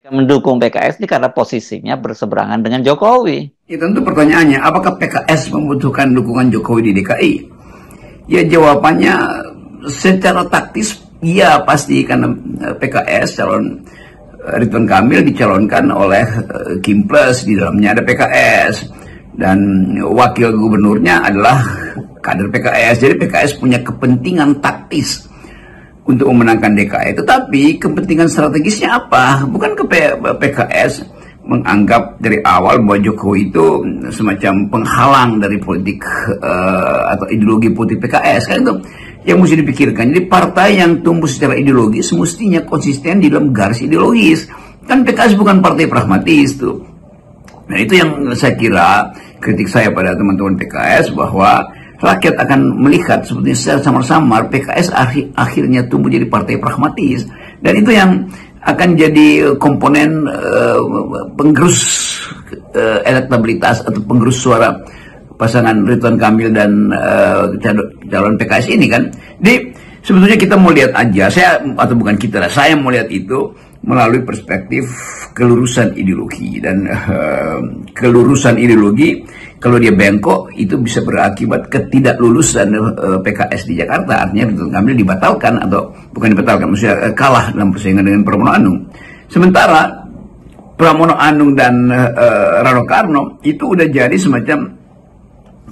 Mendukung PKS ini karena posisinya berseberangan dengan Jokowi. Ya, tentu pertanyaannya, apakah PKS membutuhkan dukungan Jokowi di DKI? Ya, jawabannya secara taktis iya pasti, karena PKS calon Ridwan Kamil dicalonkan oleh Kim Plus, di dalamnya ada PKS, dan wakil gubernurnya adalah kader PKS. Jadi PKS punya kepentingan taktis untuk memenangkan DKI. Tetapi kepentingan strategisnya apa? Bukan ke PKS menganggap dari awal bahwa Jokowi itu semacam penghalang dari politik atau ideologi politik PKS. Kan itu yang mesti dipikirkan. Jadi partai yang tumbuh secara ideologis semestinya konsisten di dalam garis ideologis. Kan PKS bukan partai pragmatis tuh. Nah, itu yang saya kira kritik saya pada teman-teman PKS, bahwa rakyat akan melihat seperti secara samar-samar PKS akhirnya tumbuh jadi partai pragmatis, dan itu yang akan jadi komponen penggerus elektabilitas atau penggerus suara pasangan Ridwan Kamil dan calon PKS ini kan. Jadi sebetulnya kita mau lihat aja, saya mau lihat itu melalui perspektif kelurusan ideologi, dan kelurusan ideologi kalau dia bengkok itu bisa berakibat ketidaklulusan PKS di Jakarta. Artinya Ridwan Kamil dibatalkan, atau bukan dibatalkan, maksudnya kalah dalam persaingan dengan Pramono Anung. Sementara Pramono Anung dan Rano Karno itu udah jadi semacam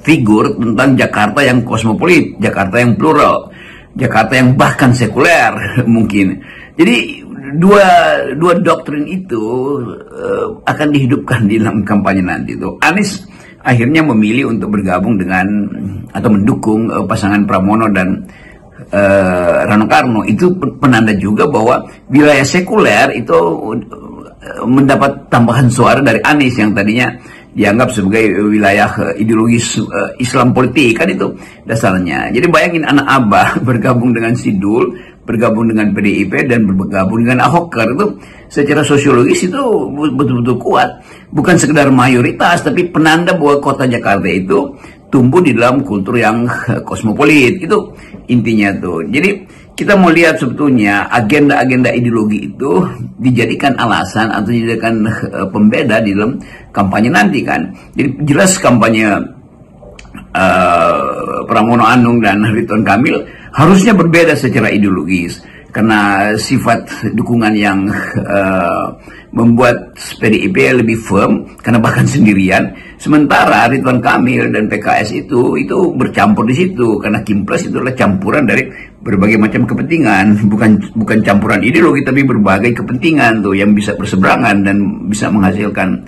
figur tentang Jakarta yang kosmopolit, Jakarta yang plural, Jakarta yang bahkan sekuler mungkin. Jadi dua doktrin itu akan dihidupkan di dalam kampanye nanti tuh. Anies akhirnya memilih untuk bergabung dengan atau mendukung pasangan Pramono dan Rano Karno. Itu penanda juga bahwa wilayah sekuler itu mendapat tambahan suara dari Anies yang tadinya dianggap sebagai wilayah ideologis Islam politik, kan itu dasarnya. Jadi bayangin anak Abah bergabung dengan Sidul, bergabung dengan PDIP, dan bergabung dengan Ahoker. Itu secara sosiologis itu betul-betul kuat. Bukan sekedar mayoritas, tapi penanda bahwa kota Jakarta itu tumbuh di dalam kultur yang kosmopolit. Itu intinya tuh. Jadi kita mau lihat sebetulnya agenda-agenda ideologi itu dijadikan alasan atau dijadikan pembeda di dalam kampanye nanti kan. Jadi jelas kampanye Pramono Anung dan Ridwan Kamil harusnya berbeda secara ideologis, karena sifat dukungan yang membuat PDIP lebih firm karena bahkan sendirian. Sementara Ridwan Kamil dan PKS itu bercampur di situ, karena Kim Plus itu adalah campuran dari berbagai macam kepentingan, bukan campuran ideologi, tapi berbagai kepentingan tuh yang bisa berseberangan dan bisa menghasilkan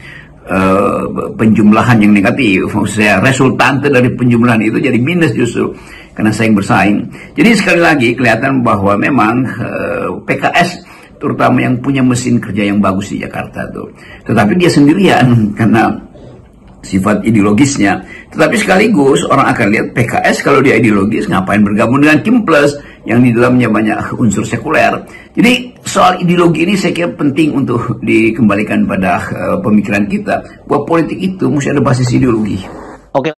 penjumlahan yang negatif. Maksudnya resultante dari penjumlahan itu jadi minus justru karena saing bersaing. Jadi sekali lagi kelihatan bahwa memang PKS terutama yang punya mesin kerja yang bagus di Jakarta tuh, tetapi dia sendirian karena sifat ideologisnya. Tetapi sekaligus orang akan lihat PKS kalau dia ideologis ngapain bergabung dengan Kim Plus yang di dalamnya banyak unsur sekuler. Jadi soal ideologi ini saya kira penting untuk dikembalikan pada pemikiran kita, bahwa politik itu mesti ada basis ideologi.